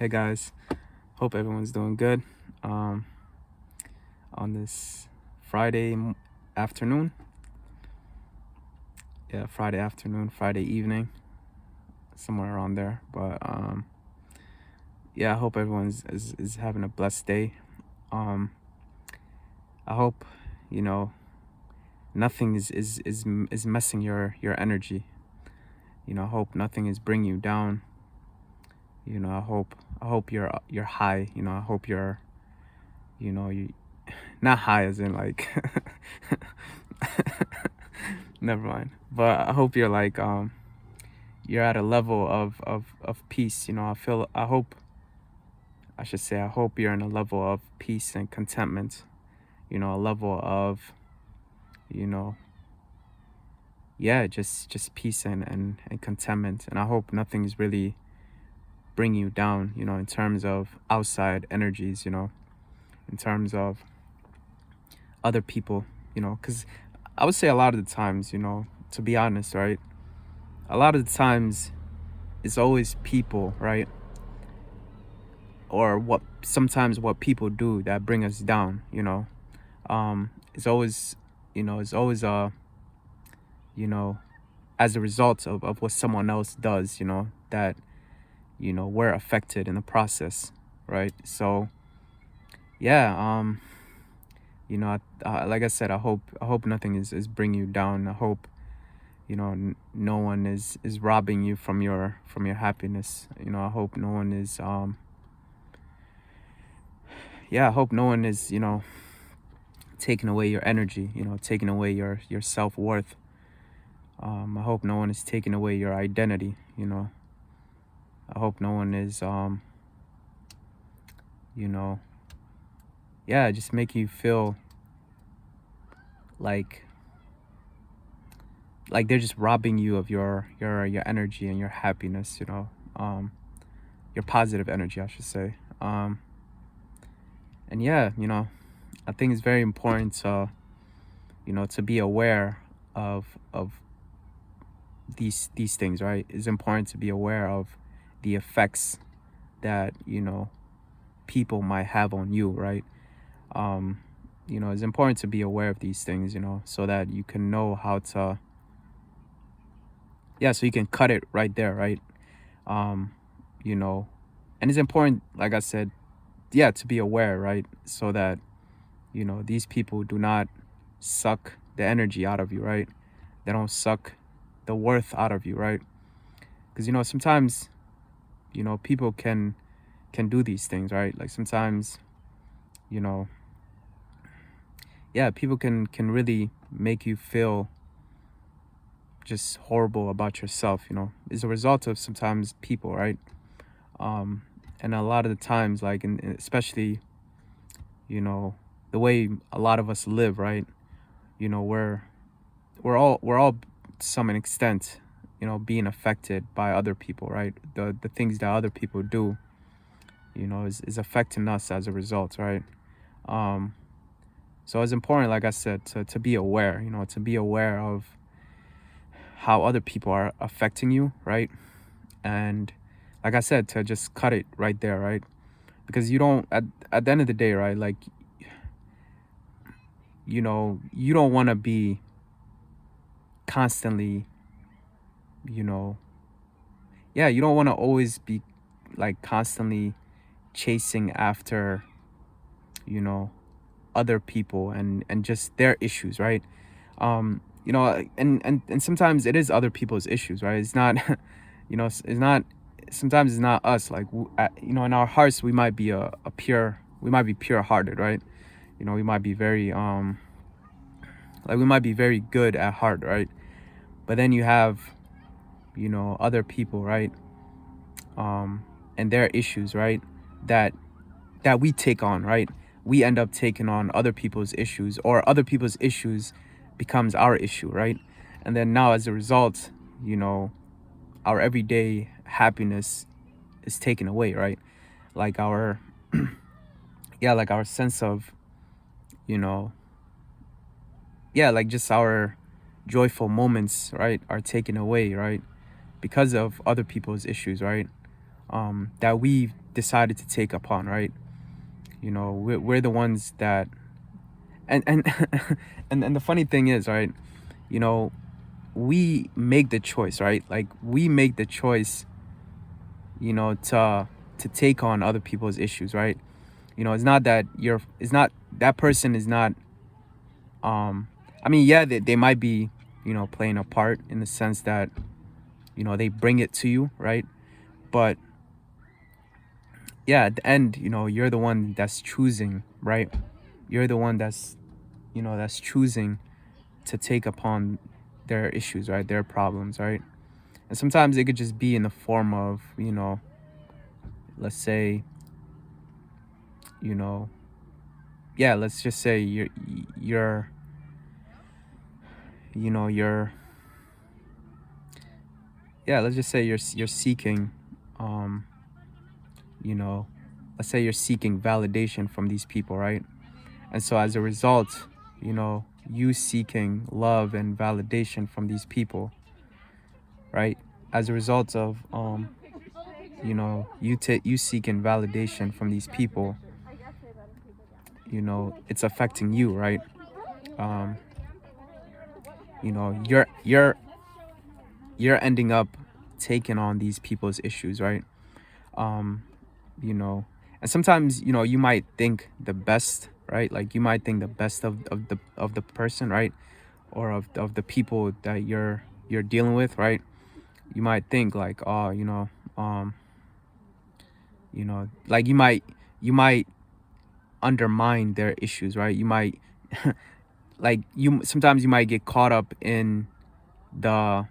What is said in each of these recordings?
Hey guys, hope everyone's doing good. Um, on this Friday afternoon, Friday afternoon, Friday evening, somewhere around there. But I hope everyone's is having a blessed day. Um, I hope you know nothing is messing your energy. I hope nothing is bringing you down. I hope you're high. I hope you not high as in like never mind. But I hope you're like you're at a level of peace. I hope you're in a level of peace and contentment. A level of, you know, just peace and contentment. And I hope nothing's really bringing you down, in terms of outside energies, in terms of other people, because I would say a lot of the times, to be honest, right? A lot of the times it's always people, right? Or what people do that bring us down. It's always, you know, as a result of what someone else does, that, we're affected in the process, right? So, yeah, like I said, I hope nothing is bringing you down. I hope, no one is robbing you from your happiness. I hope no one is, I hope no one is, taking away your energy, taking away your self-worth. I hope no one is taking away your identity. I hope no one is, you know, just make you feel like they're just robbing you of your energy and your happiness. Your positive energy, I should say. And I think it's very important to be aware of these things, right? It's important to be aware of the effects that people might have on you, right? um it's important to be aware of these things, so that you can know how to, so you can cut it right there, right? um you know and it's important, like I said, to be aware, right? So that these people do not suck the energy out of you, right? They don't suck the worth out of you, right? Because sometimes people can do these things, right? Like sometimes, you know people can really make you feel just horrible about yourself. Is a result of sometimes people, right? um and a lot of the times, like especially, you know the way a lot of us live, right? We're all to some extent, being affected by other people, right? The things that other people do, is affecting us as a result, right? um so it's important, like I said, to be aware, to be aware of how other people are affecting you, right? And like I said, to just cut it right there, right? Because you don't, at the end of the day, right? Like, you don't want to be constantly, you know, you don't want to always be like constantly chasing after, you know, other people and just their issues, right? And sometimes it is other people's issues, right? It's not, it's not, sometimes it's not us. Like, in our hearts, we might be we might be pure hearted, right? We might be very, like, we might be very good at heart, right? But then you have, other people, right? And their issues, right? That we take on, right? We end up taking on other people's issues, or other people's issues becomes our issue, right? And then now, as a result, our everyday happiness is taken away, right? Like our, like our sense of, you know, like just our joyful moments, right, are taken away, right? Because of other people's issues, right? that we decided to take upon, right? You know, we're the ones that, and and the funny thing is, right, you know, we make the choice, right? Like we make the choice, you know, to take on other people's issues, right? You know, it's not that person is not, I mean, yeah, they might be, you know, playing a part in the sense that, you know, they bring it to you, right? But yeah, at the end, you know, you're the one that's choosing, right? You're the one that's, you know, that's choosing to take upon their issues, right? Their problems, right? And sometimes it could just be in the form of, you know, let's say, you know, yeah, let's just say you're, you know, you're, yeah, let's just say you're seeking, um, you know, let's say you're seeking validation from these people, right? And so as a result, you know, you seeking love and validation from these people, right? As a result of, you know, you seeking validation from these people, you know, it's affecting you, right? Um, you know, you're ending up taking on these people's issues, right? Um, you know, and sometimes, you know, you might think the best, right? Like you might think the best of the person, right? Or of the people that you're dealing with, right? You might think like, oh, um, you know, like you might undermine their issues, right? You might like you sometimes you might get caught up in the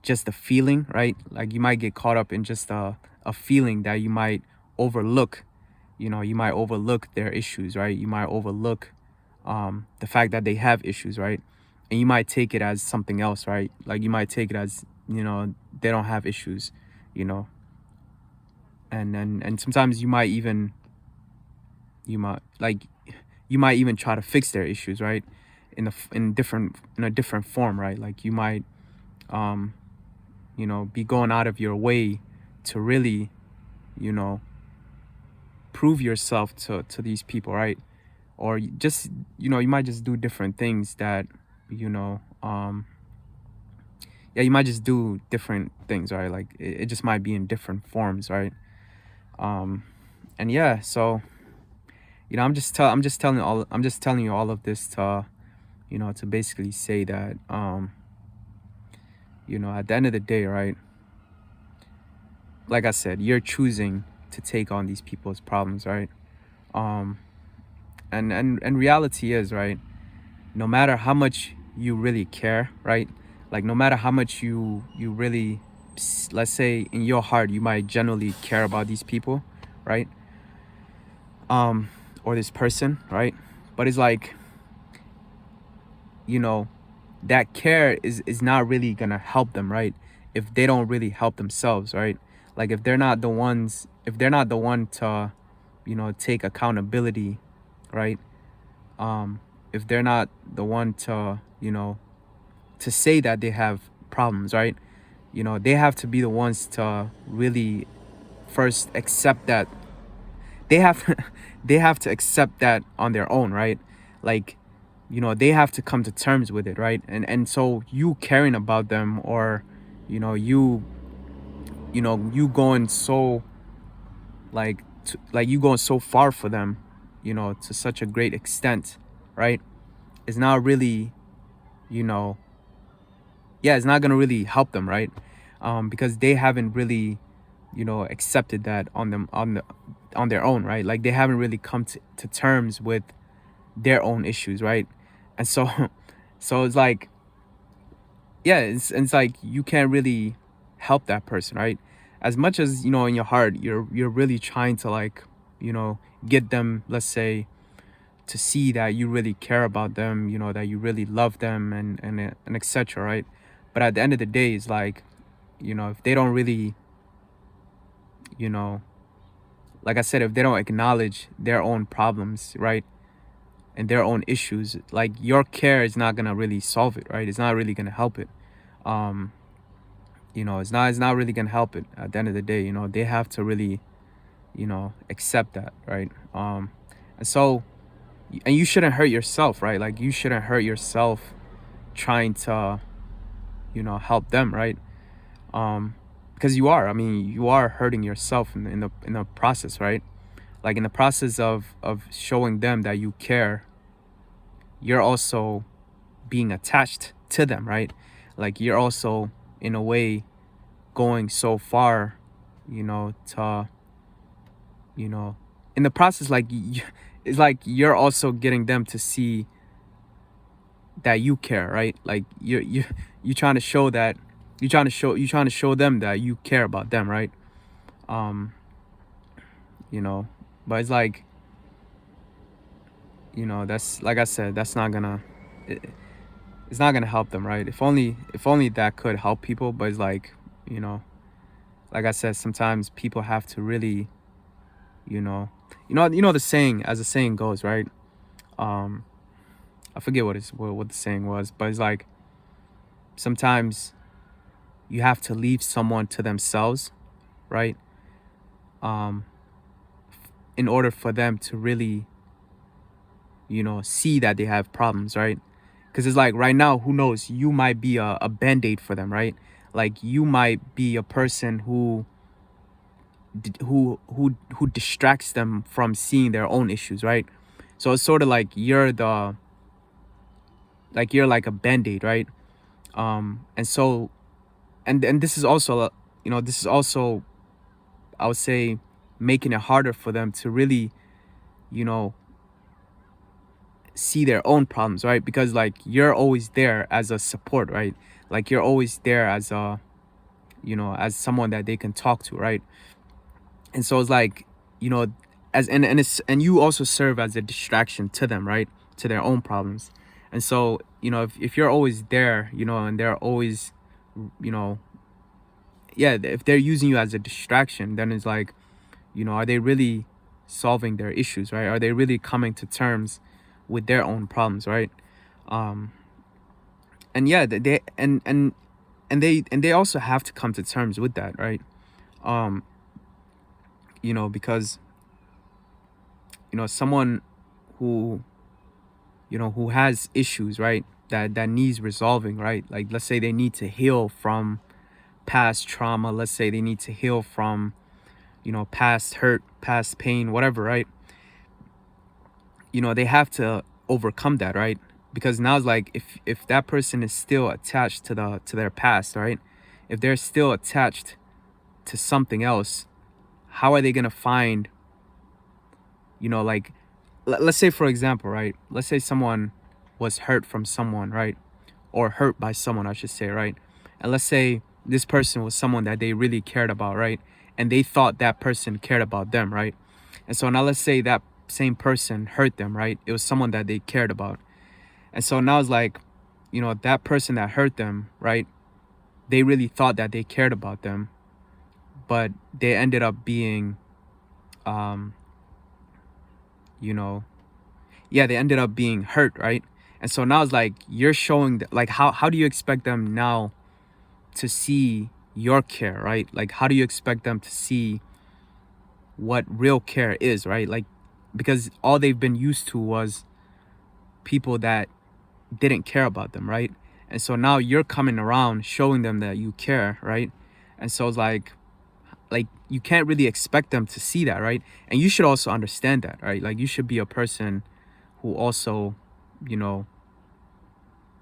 just the feeling, right? Like you might get caught up in just a feeling that you might overlook. You know, you might overlook their issues, right? You might overlook the fact that they have issues, right? And you might take it as something else, right? Like you might take it as, you know, they don't have issues, you know. And sometimes you might like you might even try to fix their issues, right? In a different form, right? Like you might um you know, be going out of your way to really, you know, prove yourself to these people, right? Or just, you know, you might just do different things that, you know, yeah, you might just do different things, right? Like it just might be in different forms, right? um and yeah, so, you know, I'm just telling you all of this to, you know, to basically say that, you know, at the end of the day, right, like I said, you're choosing to take on these people's problems, right? um and reality is, right, no matter how much you really care, right, like no matter how much you really, let's say in your heart you might genuinely care about these people, right, um or this person, right, but it's like, you know, that care is not really gonna help them, right, if they don't really help themselves, right? Like if they're not the one to, you know, take accountability, right? If they're not the one to, you know, to say that they have problems, right? You know, they have to be the ones to really first accept that they have they have to accept that on their own, right? Like, you know, they have to come to terms with it, right? And so you caring about them, or, you know, you know, you going so like like you going so far for them, you know, to such a great extent, right, is not really, you know, yeah, it's not gonna really help them, right? Because they haven't really, you know, accepted that on their own, right? Like they haven't really come to terms with their own issues, right? And so so it's like, yeah, it's like you can't really help that person, right? As much as, you know, in your heart you're really trying to, like, you know, get them, let's say, to see that you really care about them, you know, that you really love them, and etc., right? But at the end of the day, it's like, you know, if they don't really, you know, like I said, if they don't acknowledge their own problems, right, and their own issues, like your care is not gonna really solve it, right? It's not really gonna help it. um it's not really gonna help it at the end of the day. They have to really, accept that, right? And so, and you shouldn't hurt yourself, right? Like, you shouldn't hurt yourself trying to, help them, right? Because you are hurting yourself in the process, right? Like, in the process of showing them that you care, you're also being attached to them, right? Like, you're also, in a way, going so far, to, you know in the process, like, it's like you're also getting them to see that you care, right? Like, you're trying to show that, you're trying to show them that you care about them, right? um you know but it's like, that's, like I said, that's not gonna, it, it's not gonna help them, right? If only that could help people. But it's like, you know like I said, sometimes people have to really, you know the saying, as the saying goes, right? um I forget what the saying was, but it's like, sometimes you have to leave someone to themselves, right? um in order for them to really, see that they have problems, right? Because it's like, right now, who knows, you might be a band-aid for them, right? Like, you might be a person who distracts them from seeing their own issues, right? So it's sort of like you're like a band-aid, right? And so, and this is also, this is also, I would say, making it harder for them to really, you know see their own problems, right? Because, like, you're always there as a support, right? Like, you're always there as a, as someone that they can talk to, right? And so it's like, you know and you also serve as a distraction to them, right? To their own problems. And so, if you're always there, and they're always, you know yeah, if they're using you as a distraction, then it's like, are they really solving their issues, right? Are they really coming to terms with their own problems, right? um and yeah, they and they also have to come to terms with that, right? um because, someone who, who has issues, right, that needs resolving, right? Like, let's say they need to heal from past trauma, let's say they need to heal from, past hurt, past pain, whatever, right? They have to overcome that, right? Because now it's like, if that person is still attached to their past, right? If they're still attached to something else, how are they gonna find, like, let's say, for example, right? Let's say someone was hurt from someone, right? Or hurt by someone, I should say, right? And let's say this person was someone that they really cared about, right? And they thought that person cared about them, right? And so now let's say that same person hurt them, right? It was someone that they cared about. And so now it's like, that person that hurt them, right? They really thought that they cared about them, but they ended up being, um, you know, yeah, they ended up being hurt, right? And so now it's like, you're showing like, how do you expect them now to see your care, right? Like, how do you expect them to see what real care is, right? Like, because all they've been used to was people that didn't care about them, right? And so now you're coming around showing them that you care, right? And so it's like you can't really expect them to see that, right? And you should also understand that, right? Like, you should be a person who also, you know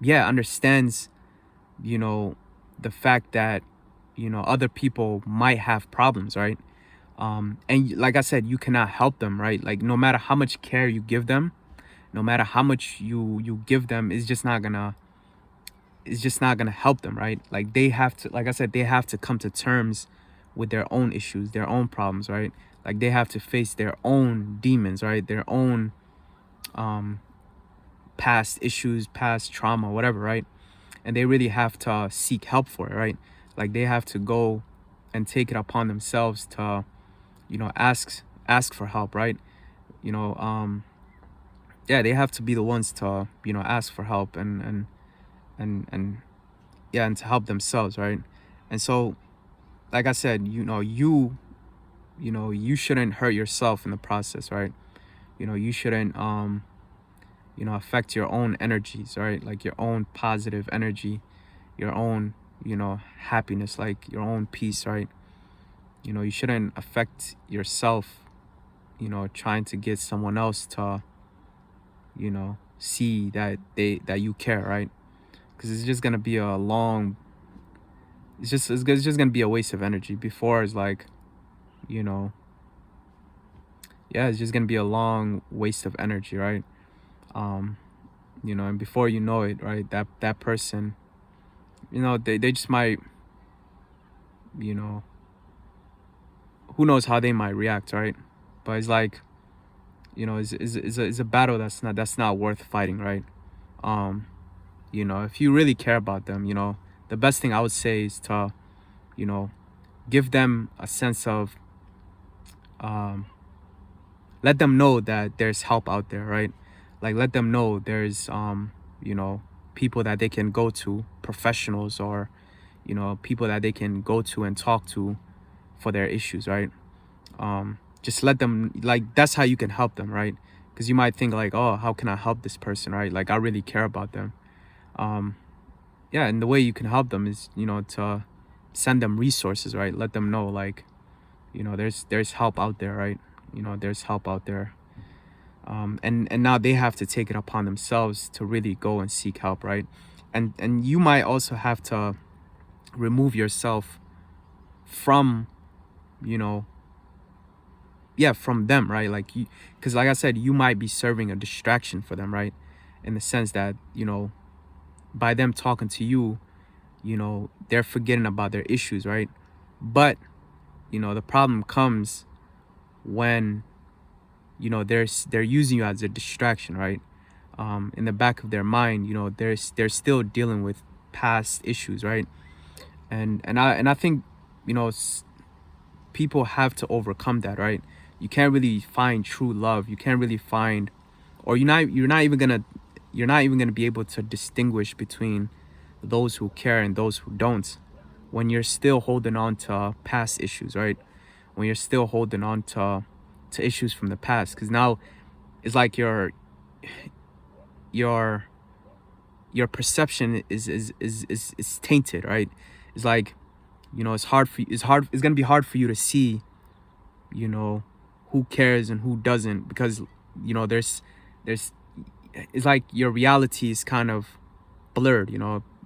yeah, understands, you know the fact that, other people might have problems, right? And like I said, you cannot help them, right? Like, no matter how much care you give them, no matter how much you give them, it's just not gonna help them, right? Like, they have to, like I said, they have to come to terms with their own issues, their own problems, right? Like, they have to face their own demons, right? Their own um past issues, past trauma, whatever, right? And they really have to seek help for it, right? Like, they have to go and take it upon themselves to, ask for help, right? you know yeah, they have to be the ones to, ask for help, and yeah, and to help themselves, right? And so, like I said, you shouldn't hurt yourself in the process, right? You shouldn't affect your own energies, right? Like your own positive energy, your own, happiness, like your own peace, right? You shouldn't affect yourself, trying to get someone else to, see that you care, right? Because it's just gonna be a long, it's just gonna be a waste of energy. Before it's like, you know, yeah, it's just gonna be a long waste of energy, right? Um, and before you know it, right, that person, they just might, you know, who knows how they might react, right? But it's like, it's a battle that's not worth fighting, right? Um, if you really care about them, the best thing I would say is to, you know, give them a sense of, um, let them know that there's help out there, right? Like let them know there's, people that they can go to, professionals, or, people that they can go to and talk to for their issues, right? Just let them, like, that's how you can help them, right? Because you might think like, oh, how can I help this person, right? Like I really care about them. um yeah, and the way you can help them is, to send them resources, right? Let them know, like, there's help out there, right? There's help out there. And now they have to take it upon themselves to really go and seek help, right? And you might also have to remove yourself from, you know yeah, from them, right? Like you, because like I said, you might be serving a distraction for them, right? In the sense that, by them talking to you, they're forgetting about their issues, right? But, the problem comes when, they're using you as a distraction, right? In the back of their mind, they're still dealing with past issues, right? And I think, people have to overcome that, right? You can't really find true love. You can't really find, or you're not even gonna be able to distinguish between those who care and those who don't, when you're still holding on to past issues, right? When you're still holding on to issues from the past, because now it's like your your perception is tainted, right? It's like, it's gonna be hard for you to see, you know who cares and who doesn't, because, there's it's like your reality is kind of blurred,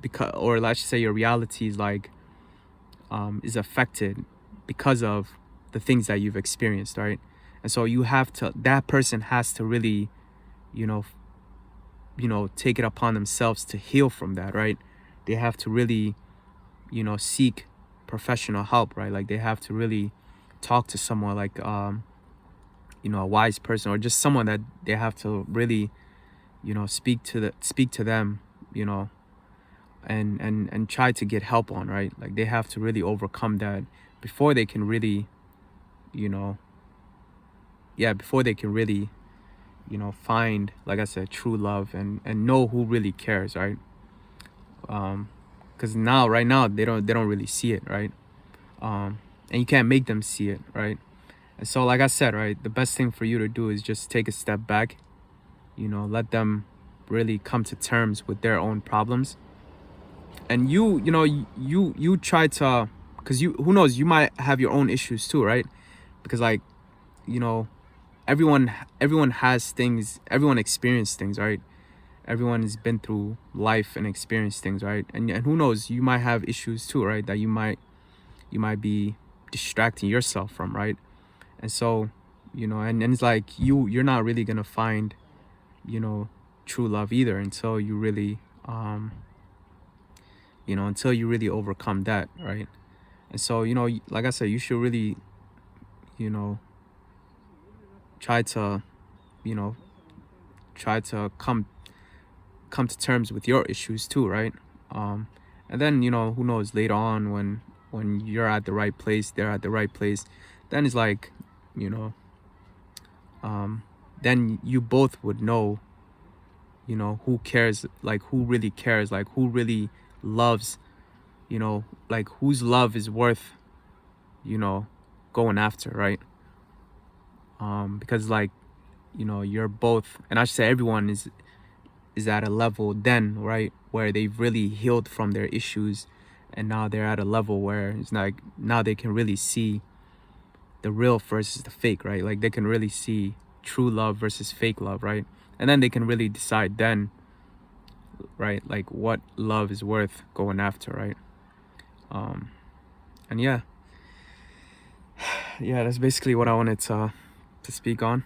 because, or let's just say your reality is like, is affected because of the things that you've experienced, right? And so that person has to really, you know take it upon themselves to heal from that, right? They have to really, seek professional help, right? Like they have to really talk to someone, like, a wise person, or just someone that they have to really, speak to them, you know and try to get help on, right? Like they have to really overcome that before they can really, you know before they can really, find, like I said, true love, and know who really cares, right? Because right now they don't really see it, right? And you can't make them see it, right? And so, like I said, right, the best thing for you to do is just take a step back, let them really come to terms with their own problems. And you try to, because who knows, you might have your own issues too, right? Because, like, you know everyone has things, everyone experienced things, right? Everyone has been through life and experienced things, right? And who knows, you might have issues too, right? That you might be distracting yourself from, right? And so, and it's like you're not really gonna find, you know true love either, until you really, until you really overcome that, right? And so, like I said, you should really, you know try to, you know try to come to terms with your issues too, right? And then, who knows, later on, when you're at the right place, they're at the right place, then it's like, you know um then you both would know, who cares, like who really cares, like who really loves, you know, like whose love is worth, you know, going after, right? Because like, you know, you're both, and I should say everyone is at a level then, right, where they've really healed from their issues, and now they're at a level where it's like now they can really see the real versus the fake, right? Like they can really see true love versus fake love, right? And then they can really decide then, right, like what love is worth going after, right? And yeah, that's basically what I wanted to speak on.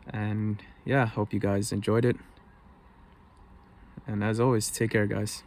And yeah, hope you guys enjoyed it. And as always, take care, guys.